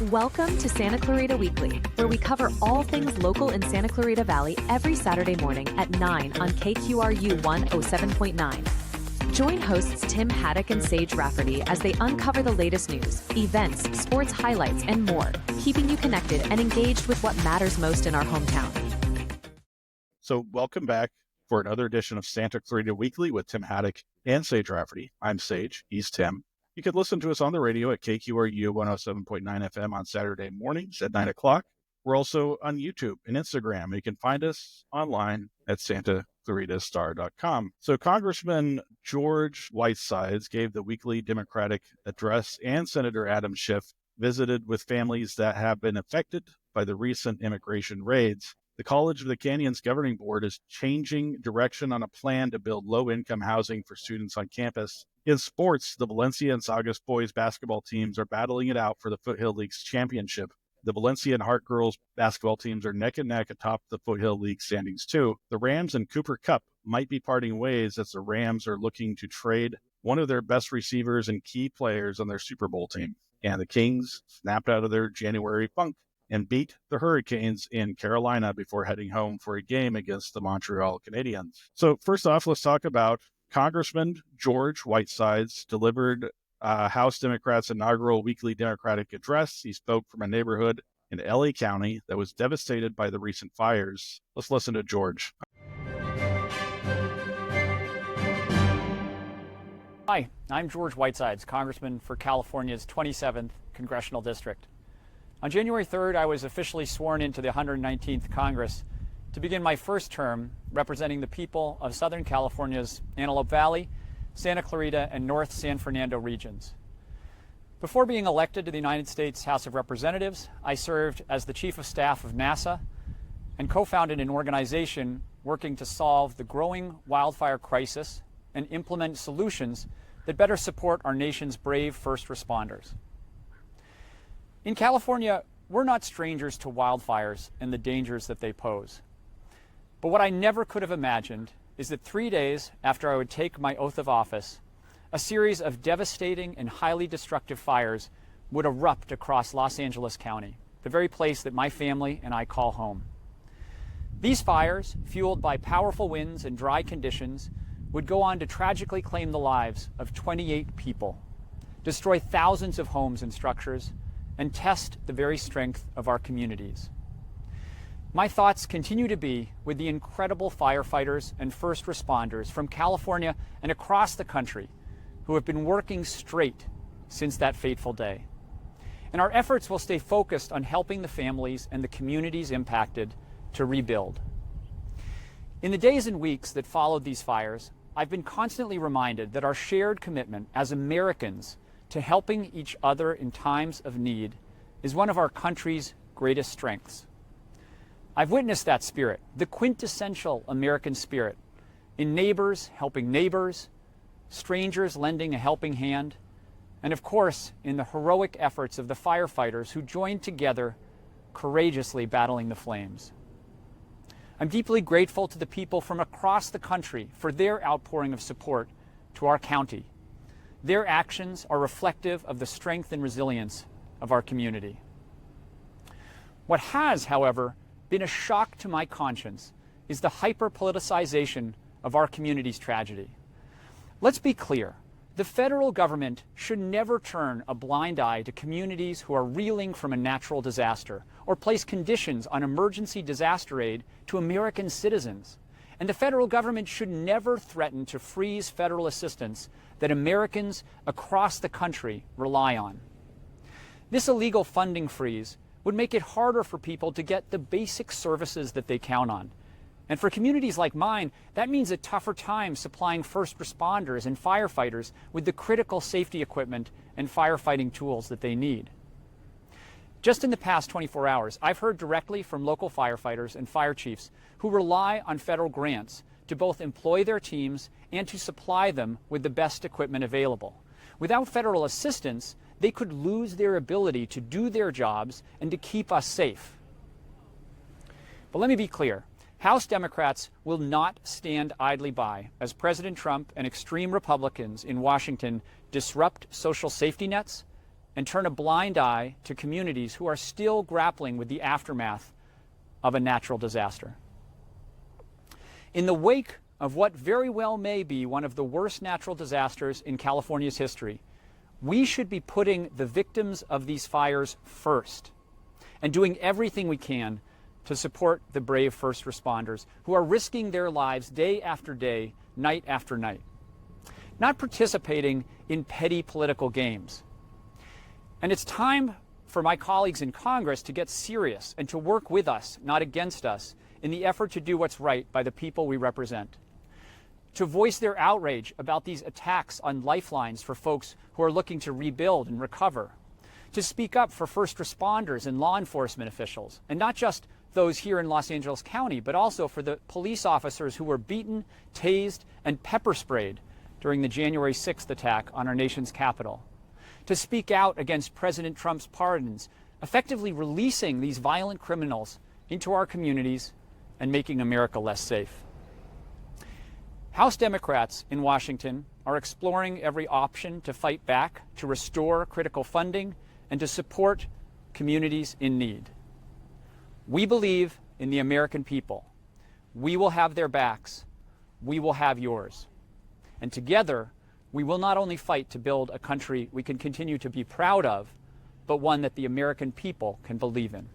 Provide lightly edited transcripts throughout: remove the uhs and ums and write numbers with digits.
Welcome to Santa Clarita Weekly, where we cover all things local in Santa Clarita Valley every Saturday morning at 9 on KQRU 107.9. Join hosts Tim Haddock and Sage Rafferty as they uncover the latest news, events, sports highlights, and more, keeping you connected and engaged with what matters most in our hometown. So welcome back for another edition of Santa Clarita Weekly with Tim Haddock and Sage Rafferty. I'm Sage, he's Tim. You can listen to us on the radio at KQRU 107.9 FM on Saturday mornings at 9 o'clock. We're also on YouTube and Instagram. You can find us online at santaclaritastar.com. So Congressman George Whitesides gave the weekly Democratic address, and Senator Adam Schiff visited with families that have been affected by the recent immigration raids. The College of the Canyons Governing Board is changing direction on a plan to build low-income housing for students on campus. In sports, the Valencia and Saugus boys basketball teams are battling it out for the Foothill League's championship. The Valencia and Hart girls basketball teams are neck and neck atop the Foothill League standings too. The Rams and Cooper Kupp might be parting ways as the Rams are looking to trade one of their best receivers and key players on their Super Bowl team. And the Kings snapped out of their January funk and beat the Hurricanes in Carolina before heading home for a game against the Montreal Canadiens. So first off, let's talk about Congressman George Whitesides delivered House Democrats' inaugural weekly Democratic address. He spoke from a neighborhood in LA County that was devastated by the recent fires. Let's listen to George. Hi, I'm George Whitesides, Congressman for California's 27th Congressional District. On January 3rd, I was officially sworn into the 119th Congress to begin my first term representing the people of Southern California's Antelope Valley, Santa Clarita, and North San Fernando regions. Before being elected to the United States House of Representatives, I served as the Chief of Staff of NASA and co-founded an organization working to solve the growing wildfire crisis and implement solutions that better support our nation's brave first responders. In California, we're not strangers to wildfires and the dangers that they pose. But what I never could have imagined is that 3 days after I would take my oath of office, a series of devastating and highly destructive fires would erupt across Los Angeles County, the very place that my family and I call home. These fires, fueled by powerful winds and dry conditions, would go on to tragically claim the lives of 28 people, destroy thousands of homes and structures, and test the very strength of our communities. My thoughts continue to be with the incredible firefighters and first responders from California and across the country who have been working straight since that fateful day. And our efforts will stay focused on helping the families and the communities impacted to rebuild. In the days and weeks that followed these fires, I've been constantly reminded that our shared commitment as Americans to helping each other in times of need is one of our country's greatest strengths. I've witnessed that spirit, the quintessential American spirit, in neighbors helping neighbors, strangers lending a helping hand, and of course, in the heroic efforts of the firefighters who joined together, courageously battling the flames. I'm deeply grateful to the people from across the country for their outpouring of support to our county. Their actions are reflective of the strength and resilience of our community. What has, however, been a shock to my conscience is the hyper-politicization of our community's tragedy. Let's be clear, the federal government should never turn a blind eye to communities who are reeling from a natural disaster or place conditions on emergency disaster aid to American citizens. And the federal government should never threaten to freeze federal assistance that Americans across the country rely on. This illegal funding freeze would make it harder for people to get the basic services that they count on. And for communities like mine, that means a tougher time supplying first responders and firefighters with the critical safety equipment and firefighting tools that they need. Just in the past 24 hours, I've heard directly from local firefighters and fire chiefs who rely on federal grants to both employ their teams and to supply them with the best equipment available. Without federal assistance, they could lose their ability to do their jobs and to keep us safe. But let me be clear. House Democrats will not stand idly by as President Trump and extreme Republicans in Washington disrupt social safety nets, and turn a blind eye to communities who are still grappling with the aftermath of a natural disaster. In the wake of what very well may be one of the worst natural disasters in California's history, we should be putting the victims of these fires first and doing everything we can to support the brave first responders who are risking their lives day after day, night after night, not participating in petty political games. And it's time for my colleagues in Congress to get serious and to work with us, not against us, in the effort to do what's right by the people we represent, to voice their outrage about these attacks on lifelines for folks who are looking to rebuild and recover, to speak up for first responders and law enforcement officials, and not just those here in Los Angeles County, but also for the police officers who were beaten, tased, and pepper sprayed during the January 6th attack on our nation's capital, to speak out against President Trump's pardons, effectively releasing these violent criminals into our communities and making America less safe. House Democrats in Washington are exploring every option to fight back, to restore critical funding, and to support communities in need. We believe in the American people. We will have their backs. We will have yours. And together, we will not only fight to build a country we can continue to be proud of, but one that the American people can believe in.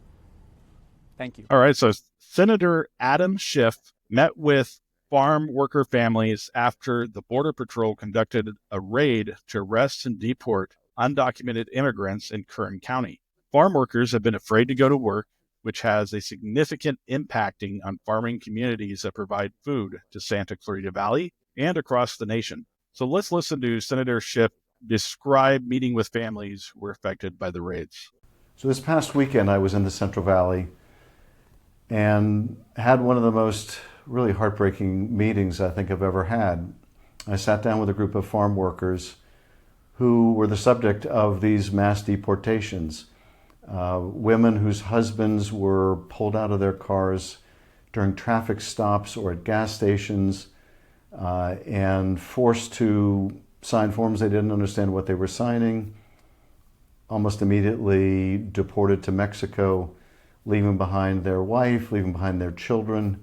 Thank you. All right. So Senator Adam Schiff met with farm worker families after the Border Patrol conducted a raid to arrest and deport undocumented immigrants in Kern County. Farm workers have been afraid to go to work, which has a significant impacting on farming communities that provide food to Santa Clarita Valley and across the nation. So let's listen to Senator Schiff describe meeting with families who were affected by the raids. So this past weekend, I was in the Central Valley and had one of the most really heartbreaking meetings I think I've ever had. I sat down with a group of farm workers who were the subject of these mass deportations. Women whose husbands were pulled out of their cars during traffic stops or at gas stations and forced to sign forms they didn't understand what they were signing, almost immediately deported to Mexico, leaving behind their wife, leaving behind their children.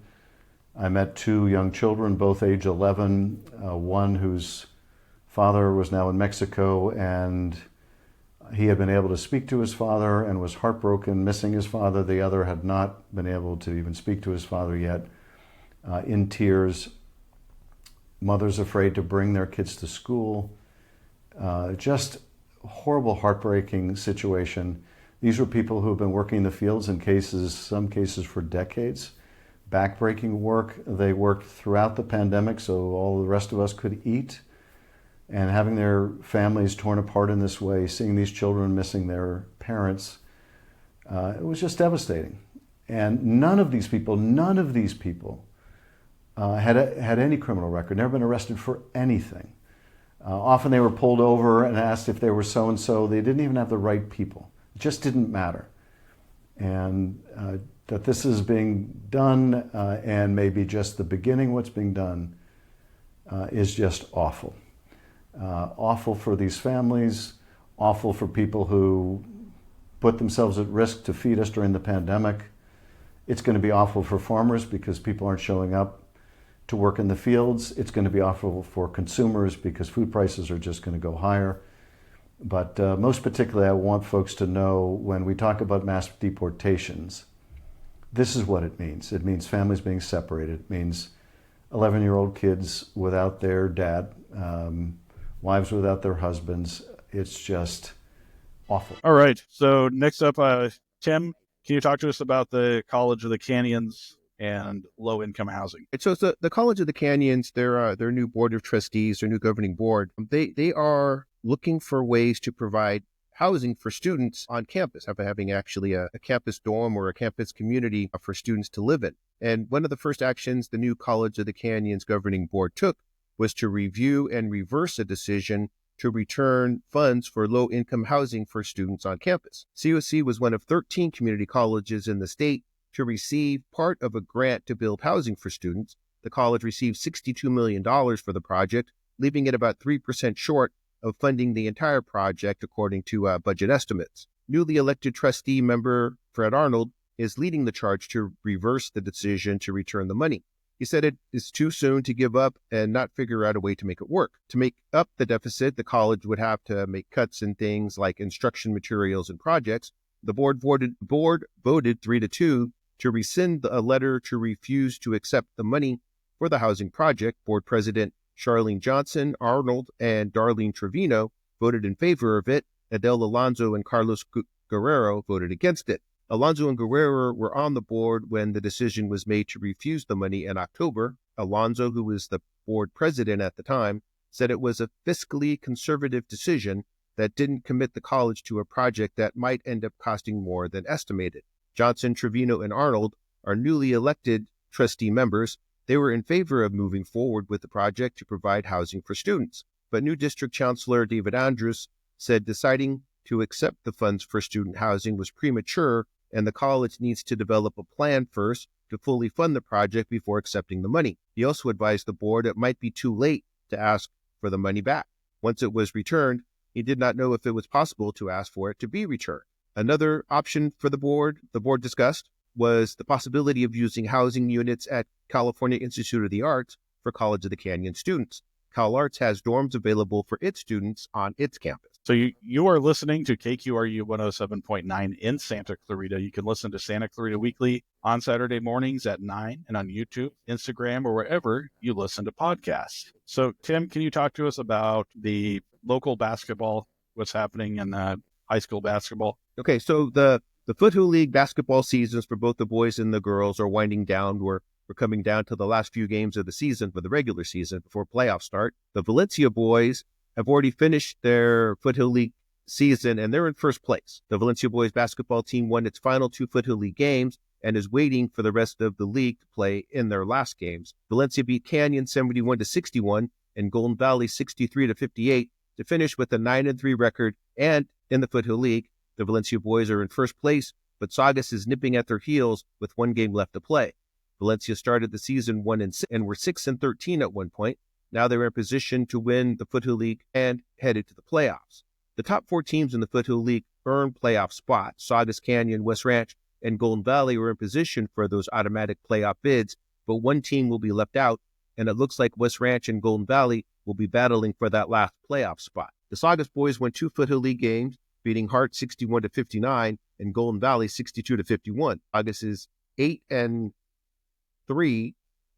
I met two young children, both age 11, one whose father was now in Mexico, and he had been able to speak to his father and was heartbroken, missing his father. The other had not been able to even speak to his father yet, in tears. Mothers afraid to bring their kids to school. Just a horrible, heartbreaking situation. These were people who have been working in the fields in some cases for decades. Backbreaking work. They worked throughout the pandemic so all the rest of us could eat. And having their families torn apart in this way, seeing these children missing their parents, it was just devastating. And none of these people had any criminal record, never been arrested for anything. Often they were pulled over and asked if they were so-and-so. They didn't even have the right people. It just didn't matter. And that this is being done and maybe just the beginning what's being done is just awful. Awful for these families, awful for people who put themselves at risk to feed us during the pandemic. It's going to be awful for farmers because people aren't showing up to work in the fields. It's going to be awful for consumers because food prices are just going to go higher. But most particularly, I want folks to know when we talk about mass deportations, this is what it means. It means families being separated. It means 11-year-old kids without their dad, wives without their husbands. It's just awful. All right. So next up, Tim, can you talk to us about the College of the Canyons and low-income housing? So it's the College of the Canyons, their new board of trustees, their new governing board, they are looking for ways to provide housing for students on campus, having actually a campus dorm or a campus community for students to live in. And one of the first actions the new College of the Canyons governing board took was to review and reverse a decision to return funds for low-income housing for students on campus. COC was one of 13 community colleges in the state to receive part of a grant to build housing for students. The college received $62 million for the project, leaving it about 3% short of funding the entire project according to budget estimates. Newly elected trustee member Fred Arnold is leading the charge to reverse the decision to return the money. He said it is too soon to give up and not figure out a way to make it work. To make up the deficit, the college would have to make cuts in things like instruction materials and projects. The board voted 3-2 to rescind a letter to refuse to accept the money for the housing project. Board President Charlene Johnson, Arnold, and Darlene Trevino voted in favor of it. Adele Alonso and Carlos Guerrero voted against it. Alonso and Guerrero were on the board when the decision was made to refuse the money in October. Alonso, who was the board president at the time, said it was a fiscally conservative decision that didn't commit the college to a project that might end up costing more than estimated. Johnson, Trevino, and Arnold are newly elected trustee members. They were in favor of moving forward with the project to provide housing for students. But new district chancellor David Andrews said deciding to accept the funds for student housing was premature, and the college needs to develop a plan first to fully fund the project before accepting the money. He also advised the board it might be too late to ask for the money back. Once it was returned, he did not know if it was possible to ask for it to be returned. Another option for the board discussed, was the possibility of using housing units at California Institute of the Arts for College of the Canyon students. Cal Arts has dorms available for its students on its campus. So you are listening to KQRU 107.9 in Santa Clarita. You can listen to Santa Clarita Weekly on Saturday mornings at 9 and on YouTube, Instagram, or wherever you listen to podcasts. So, Tim, can you talk to us about the local basketball, what's happening in high school basketball? Okay, so the Foothill League basketball seasons for both the boys and the girls are winding down. We're coming down to the last few games of the season for the regular season before playoffs start. The Valencia boys have already finished their Foothill League season, and they're in first place. The Valencia boys basketball team won its final 2 Foothill League games and is waiting for the rest of the league to play in their last games. Valencia beat Canyon 71-61 and Golden Valley 63-58 to finish with a 9-3 record. And in the Foothill League, the Valencia boys are in first place, but Saugus is nipping at their heels with 1 game left to play. Valencia started the season 1-6 and were 6-13 at one point. Now they're in position to win the Foothill League and headed to the playoffs. The top 4 teams in the Foothill League earn playoff spots. Saugus, Canyon, West Ranch, and Golden Valley are in position for those automatic playoff bids, but one team will be left out, and it looks like West Ranch and Golden Valley will be battling for that last playoff spot. The Saugus boys won 2 Foothill League games, beating Hart 61-59 and Golden Valley 62-51. Saugus is 8-3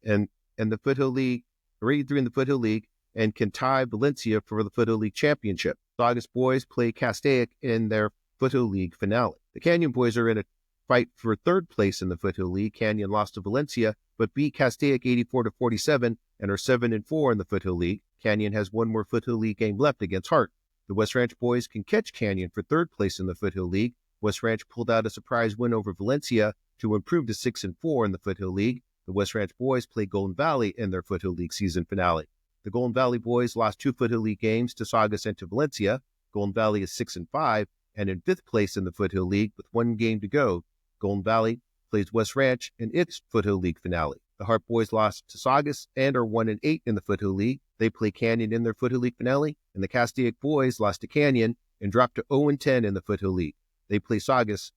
and the Foothill League, 8-3 in the Foothill League, and can tie Valencia for the Foothill League championship. Saugus boys play Castaic in their Foothill League finale. The Canyon boys are in a fight for 3rd place in the Foothill League. Canyon lost to Valencia, but beat Castaic 84-47 and are 7-4 in the Foothill League. Canyon has 1 more Foothill League game left against Hart. The West Ranch boys can catch Canyon for 3rd place in the Foothill League. West Ranch pulled out a surprise win over Valencia to improve to 6-4 in the Foothill League. The West Ranch boys play Golden Valley in their Foothill League season finale. The Golden Valley boys lost 2 Foothill League games to Saugus and to Valencia. Golden Valley is 6-5 and in 5th place in the Foothill League with 1 game to go. Golden Valley plays West Ranch in its Foothill League finale. The Hart boys lost to Saugus and are 1-8 in the Foothill League. They play Canyon in their Foothill League finale. And the Castaic boys lost to Canyon and dropped to 0-10 in the Foothill League. They play Saugus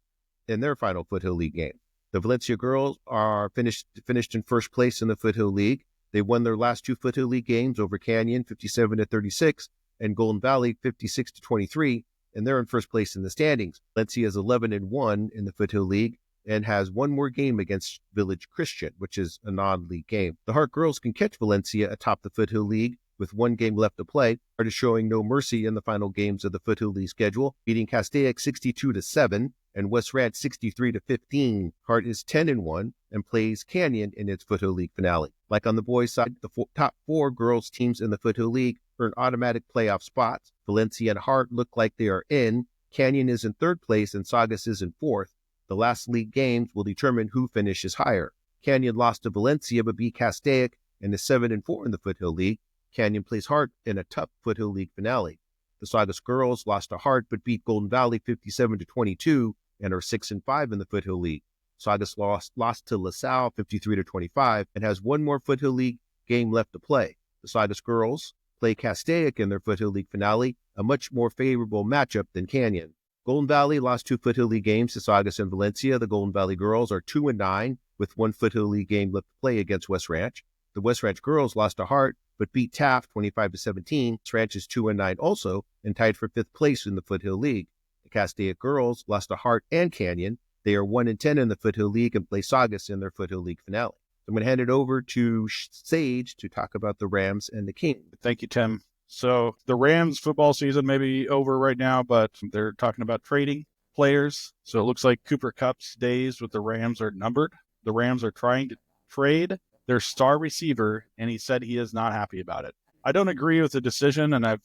in their final Foothill League game. The Valencia girls are finished in first place in the Foothill League. They won their last 2 Foothill League games over Canyon 57-36 and Golden Valley 56-23, and they're in first place in the standings. Valencia is 11-1 in the Foothill League and has 1 more game against Village Christian, which is a non-league game. The Hart girls can catch Valencia atop the Foothill League with 1 game left to play. Hart is showing no mercy in the final games of the Foothill League schedule, beating Castaic 62-7 and West Ranch 63-15. Hart is 10-1 and plays Canyon in its Foothill League finale. Like on the boys' side, the top 4 girls teams in the Foothill League earn automatic playoff spots. Valencia and Hart look like they are in. Canyon is in 3rd place and Saugus is in 4th. The last league games will determine who finishes higher. Canyon lost to Valencia but beat Castaic and is 7-4 in the Foothill League. Canyon plays Hart in a tough Foothill League finale. The Saugus girls lost to Hart but beat Golden Valley 57-22 and are 6-5 in the Foothill League. Saugus lost to LaSalle 53-25 and has 1 more Foothill League game left to play. The Saugus girls play Castaic in their Foothill League finale, a much more favorable matchup than Canyon. Golden Valley lost 2 Foothill League games to Saugus and Valencia. The Golden Valley girls are 2-9 with 1 Foothill League game left to play against West Ranch. The West Ranch girls lost to Hart, but beat Taft 25-17. West Ranch is 2-9 also and tied for 5th place in the Foothill League. The Castaic girls lost to Hart and Canyon. They are 1-10 in the Foothill League and play Saugus in their Foothill League finale. I'm going to hand it over to Sage to talk about the Rams and the King. Thank you, Tim. So the Rams football season may be over right now, but they're talking about trading players. So it looks like Cooper Kupp's days with the Rams are numbered. The Rams are trying to trade their star receiver, and he said he is not happy about it. I don't agree with the decision, and I've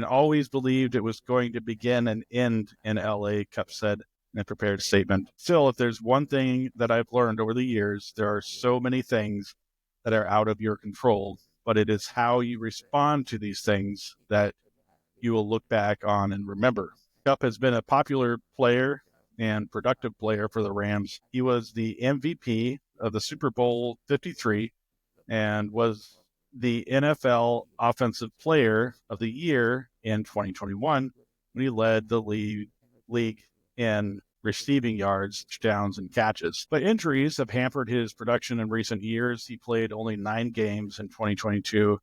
always believed it was going to begin and end in L.A., Kupp said in a prepared statement. Still, if there's one thing that I've learned over the years, there are so many things that are out of your control, but it is how you respond to these things that you will look back on and remember. Kupp has been a popular player and productive player for the Rams. He was the MVP of the Super Bowl 53 and was the NFL Offensive Player of the Year in 2021 when he led the league in receiving yards, touchdowns, and catches. But injuries have hampered his production in recent years. He played only 9 games in 2022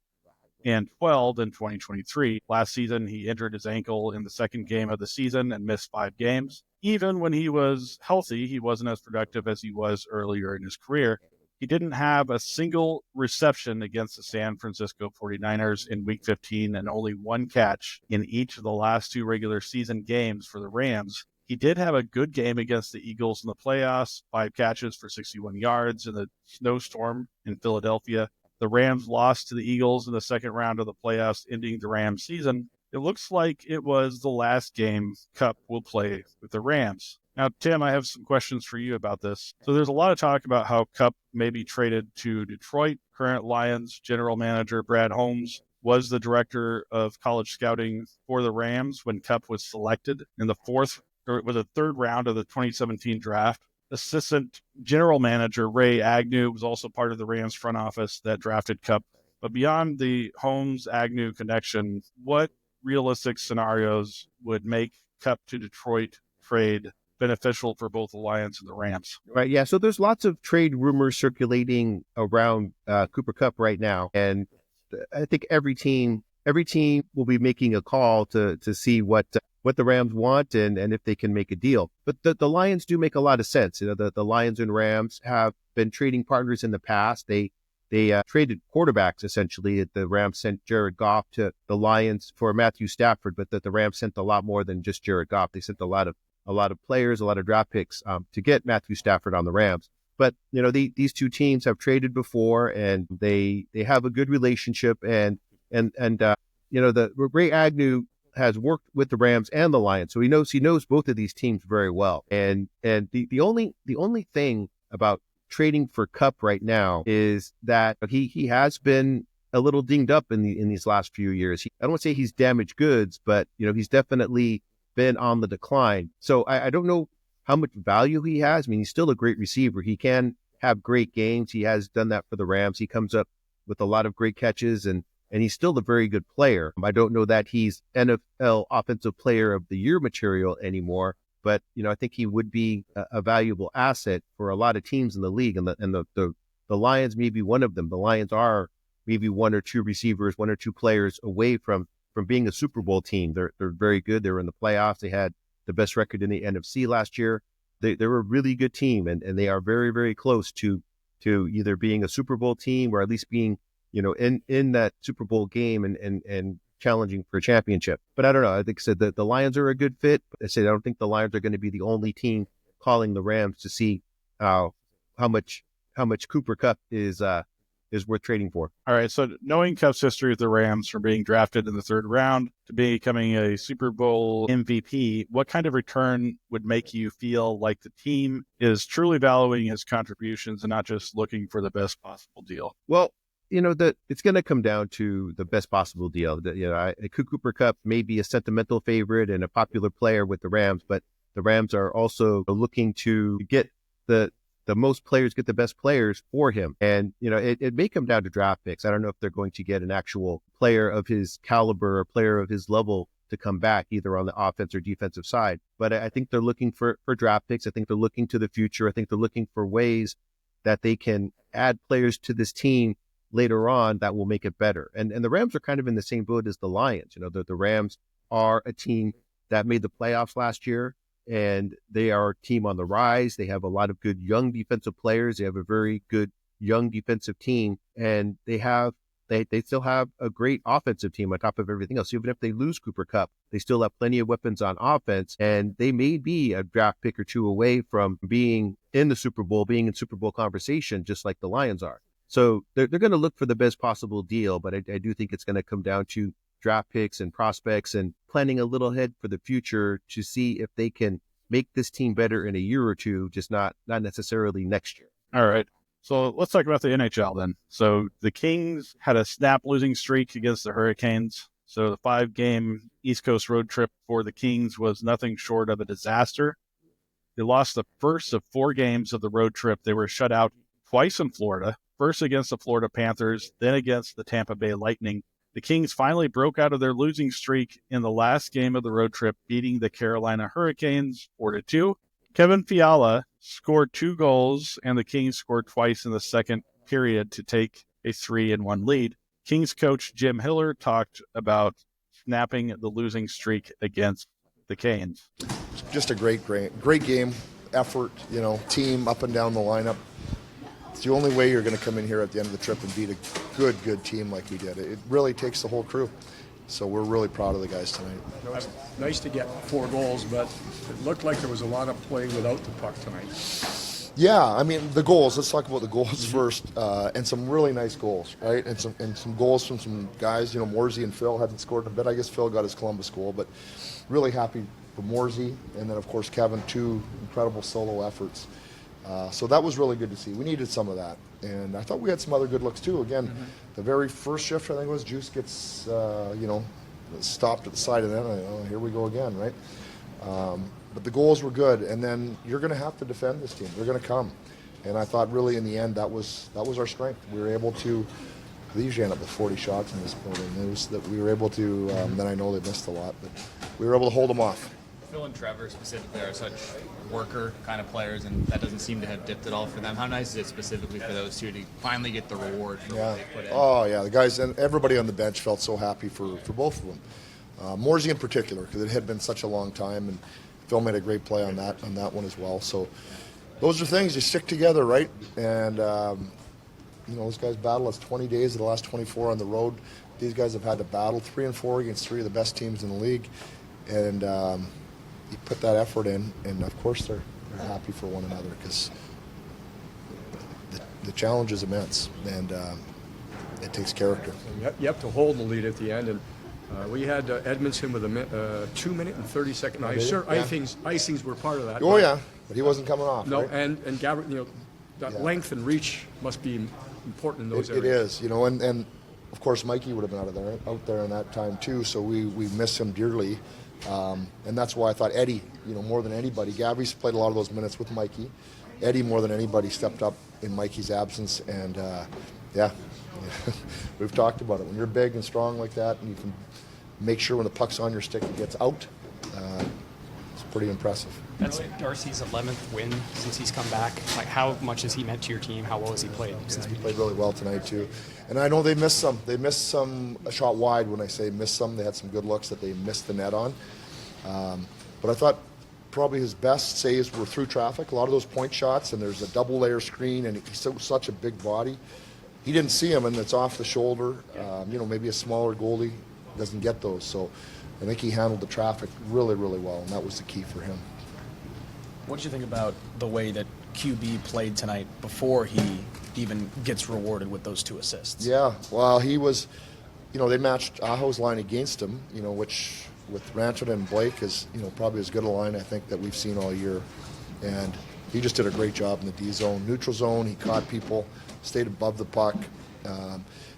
and 12 in 2023. Last season, he injured his ankle in the second game of the season and missed 5 games. Even when he was healthy, he wasn't as productive as he was earlier in his career. He didn't have a single reception against the San Francisco 49ers in Week 15 and only 1 catch in each of the last 2 regular season games for the Rams. He did have a good game against the Eagles in the playoffs, 5 catches for 61 yards in the snowstorm in Philadelphia. The Rams lost to the Eagles in the second round of the playoffs, ending the Rams season. It looks like it was the last game Kupp will play with the Rams. Now, Tim, I have some questions for you about this. So there's a lot of talk about how Kupp may be traded to Detroit. Current Lions general manager Brad Holmes was the director of college scouting for the Rams when Kupp was selected in the third round of the 2017 draft. Assistant general manager Ray Agnew was also part of the Rams front office that drafted Kupp. But beyond the Holmes-Agnew connection, what realistic scenarios would make Kupp to Detroit trade beneficial for both the Lions and the Rams? Right, yeah. So there's lots of trade rumors circulating around Cooper Kupp right now, and I think every team will be making a call to see what the Rams want and if they can make a deal. But the Lions do make a lot of sense. You know, the Lions and Rams have been trading partners in the past. They traded quarterbacks, essentially. The Rams sent Jared Goff to the Lions for Matthew Stafford, but the Rams sent a lot more than just Jared Goff. They sent a lot of players, a lot of draft picks to get Matthew Stafford on the Rams. But, you know, these two teams have traded before, and they have a good relationship. And you know, the Ray Agnew has worked with the Rams and the Lions, so he knows both of these teams very well. And the only thing about trading for Kupp right now is that he has been a little dinged up in these last few years. I don't want to say he's damaged goods, but you know, he's definitely been on the decline. So I don't know how much value he has. I mean, he's still a great receiver. He can have great games. He has done that for the Rams. He comes up with a lot of great catches, and he's still a very good player. I don't know that he's NFL Offensive Player of the Year material anymore, but you know, I think he would be a valuable asset for a lot of teams in the league, and the Lions may be one of them. The Lions are maybe 1 or 2 receivers, 1 or 2 players away from being a Super Bowl team. They're very good. They were in the playoffs. They had the best record in the NFC last year. They're a really good team, and they are very, very close to either being a Super Bowl team or at least being, you know, in that Super Bowl game and challenging for a championship. But I don't know. I think said that the Lions are a good fit. I said I don't think the Lions are going to be the only team calling the Rams to see how much Cooper Kupp is worth trading for. All right. So knowing Kupp's history with the Rams, from being drafted in the 3rd round to becoming a Super Bowl MVP, what kind of return would make you feel like the team is truly valuing his contributions and not just looking for the best possible deal? Well, you know, it's going to come down to the best possible deal. You know, Cooper Kupp may be a sentimental favorite and a popular player with the Rams, but the Rams are also looking to get the the most players get the best players for him. And, it may come down to draft picks. I don't know if they're going to get an actual player of his caliber or player of his level to come back, either on the offense or defensive side. But I think they're looking for draft picks. I think they're looking to the future. I think they're looking for ways that they can add players to this team later on that will make it better. And the Rams are kind of in the same boat as the Lions. The Rams are a team that made the playoffs last year, and they are a team on the rise. They have a lot of good young defensive players. They have a very good young defensive team, and they still have a great offensive team on top of everything else. Even if they lose Cooper Kupp, they still have plenty of weapons on offense, and they may be a draft pick or two away from being in the Super Bowl, being in Super Bowl conversation, just like the Lions are. So they're going to look for the best possible deal, but I do think it's going to come down to draft picks and prospects and planning a little ahead for the future to see if they can make this team better in a year or two, just not necessarily next year. All right. So let's talk about the NHL then. So the Kings had a snap losing streak against the Hurricanes. So the 5-game East Coast road trip for the Kings was nothing short of a disaster. They lost the first of 4 games of the road trip. They were shut out twice in Florida, first against the Florida Panthers, then against the Tampa Bay Lightning. The Kings finally broke out of their losing streak in the last game of the road trip, beating the Carolina Hurricanes 4-2. Kevin Fiala scored 2 goals, and the Kings scored twice in the second period to take a 3-1 lead. Kings coach Jim Hiller talked about snapping the losing streak against the Canes. Just a great game, effort, team up and down the lineup. It's the only way you're going to come in here at the end of the trip and beat a good team like we did. It really takes the whole crew. So we're really proud of the guys tonight. It was nice to get 4 goals, but it looked like there was a lot of play without the puck tonight. Yeah, I mean, the goals. Let's talk about the goals first, and some really nice goals, right? And some goals from some guys. Morsey and Phil hadn't scored in a bit. I guess Phil got his Columbus goal, but really happy for Morsey, and then of course Kevin, 2 incredible solo efforts. So that was really good to see. We needed some of that, and I thought we had some other good looks too. Again, the very first shift, I think it was, Juice gets stopped at the side of the net. Oh, here we go again, right? But the goals were good, and then you're going to have to defend this team. They're going to come, and I thought really in the end that was our strength. We were able to. They usually end up with 40 shots in this building. It was that we were able to. Then I know they missed a lot, but we were able to hold them off. Phil and Trevor specifically are such worker kind of players, and that doesn't seem to have dipped at all for them. How nice is it specifically for those two to finally get the reward for what they put in? Oh, yeah. The guys and everybody on the bench felt so happy for both of them. Morsey in particular, because it had been such a long time, and Phil made a great play on that one as well. So those are things you stick together, right? And those guys battle us 20 days of the last 24 on the road. These guys have had to battle 3 and 4 against 3 of the best teams in the league, and you put that effort in, and of course they're happy for one another because the challenge is immense, and it takes character. You have to hold the lead at the end, and we had Edmondson with a 2 minute and 30 second icings were part of that. Oh yeah, but he wasn't coming off. No, right? and Gabriel, that length and reach must be important in those areas. It is, and of course Mikey would have been out there in that time too. So we miss him dearly. And that's why I thought Eddie, more than anybody, Gabby's played a lot of those minutes with Mikey. Eddie, more than anybody, stepped up in Mikey's absence, and we've talked about it. When you're big and strong like that, and you can make sure when the puck's on your stick it gets out, it's pretty impressive. That's Darcy's 11th win since he's come back. Like, how much has he meant to your team? How well has he played? He played really well tonight too. And I know they missed some. They missed some a shot wide. When I say missed some, they had some good looks that they missed the net on. But I thought probably his best saves were through traffic. A lot of those point shots, and there's a double layer screen, and he's such a big body. He didn't see him, and it's off the shoulder. Maybe a smaller goalie doesn't get those. So I think he handled the traffic really, really well, and that was the key for him. What did you think about the way that QB played tonight before he even gets rewarded with those 2 assists? Yeah, well, he was, they matched Aho's line against him, which with Ranchard and Blake is, probably as good a line I think that we've seen all year. And he just did a great job in the D zone. Neutral zone, he caught people, stayed above the puck.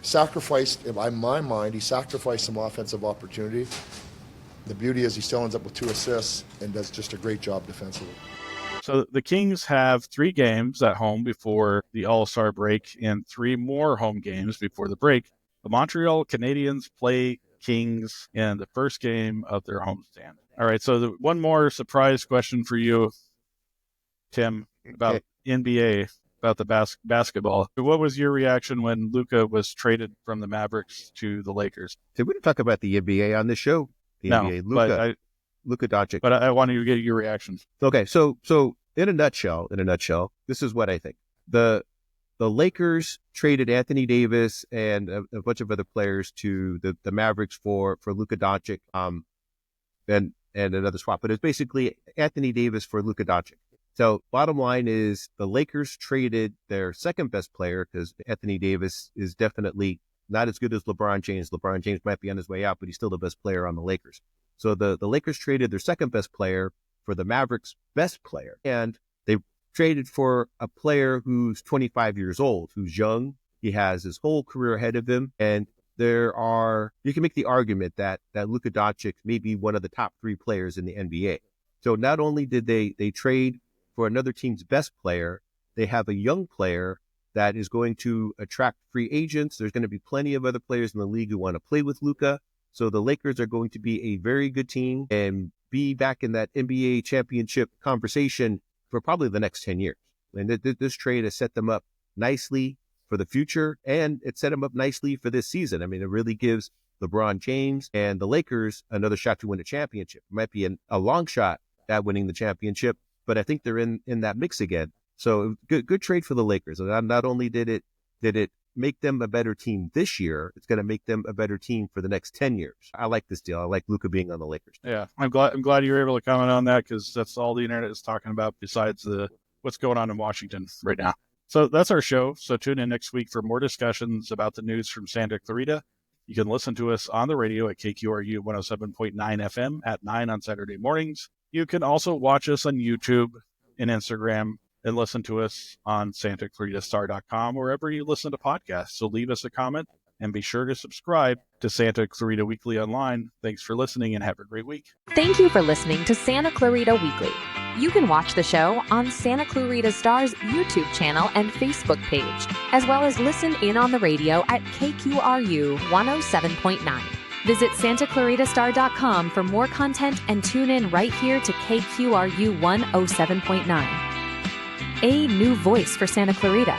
Sacrificed, in my mind, he sacrificed some offensive opportunity. The beauty is he still ends up with 2 assists and does just a great job defensively. So the Kings have 3 games at home before the All-Star break and 3 more home games before the break. The Montreal Canadiens play Kings in the first game of their homestand. All right, so one more surprise question for you, Tim, about NBA, about the basketball. What was your reaction when Luka was traded from the Mavericks to the Lakers? So we didn't talk about the NBA on this show. The NBA, Luka Doncic. But I wanted to get your reactions. Okay, so in a nutshell, this is what I think. The Lakers traded Anthony Davis and a bunch of other players to the Mavericks for Luka Doncic, and another swap. But it's basically Anthony Davis for Luka Doncic. So bottom line is the Lakers traded their second best player because Anthony Davis is definitely not as good as LeBron James. LeBron James might be on his way out, but he's still the best player on the Lakers. So the Lakers traded their second best player for the Mavericks' best player. And they traded for a player who's 25 years old, who's young. He has his whole career ahead of him. And you can make the argument that Luka Doncic may be one of the top 3 players in the NBA. So not only did they trade for another team's best player, they have a young player that is going to attract free agents. There's going to be plenty of other players in the league who want to play with Luka. So the Lakers are going to be a very good team and be back in that NBA championship conversation for probably the next 10 years. And this trade has set them up nicely for the future, and it set them up nicely for this season. I mean, it really gives LeBron James and the Lakers another shot to win a championship. It might be a long shot at winning the championship, but I think they're in that mix again. So good trade for the Lakers. And not only did it make them a better team this year, it's going to make them a better team for the next 10 years. I like this deal. I like Luka being on the Lakers. Yeah, I'm glad you were able to comment on that because that's all the internet is talking about besides what's going on in Washington right now. So that's our show. So tune in next week for more discussions about the news from Santa Clarita. You can listen to us on the radio at KQRU 107.9 FM at 9 on Saturday mornings. You can also watch us on YouTube and Instagram and listen to us on SantaClaritaStar.com, wherever you listen to podcasts. So leave us a comment and be sure to subscribe to Santa Clarita Weekly Online. Thanks for listening and have a great week. Thank you for listening to Santa Clarita Weekly. You can watch the show on Santa Clarita Star's YouTube channel and Facebook page, as well as listen in on the radio at KQRU 107.9. Visit SantaClaritaStar.com for more content and tune in right here to KQRU 107.9. A new voice for Santa Clarita.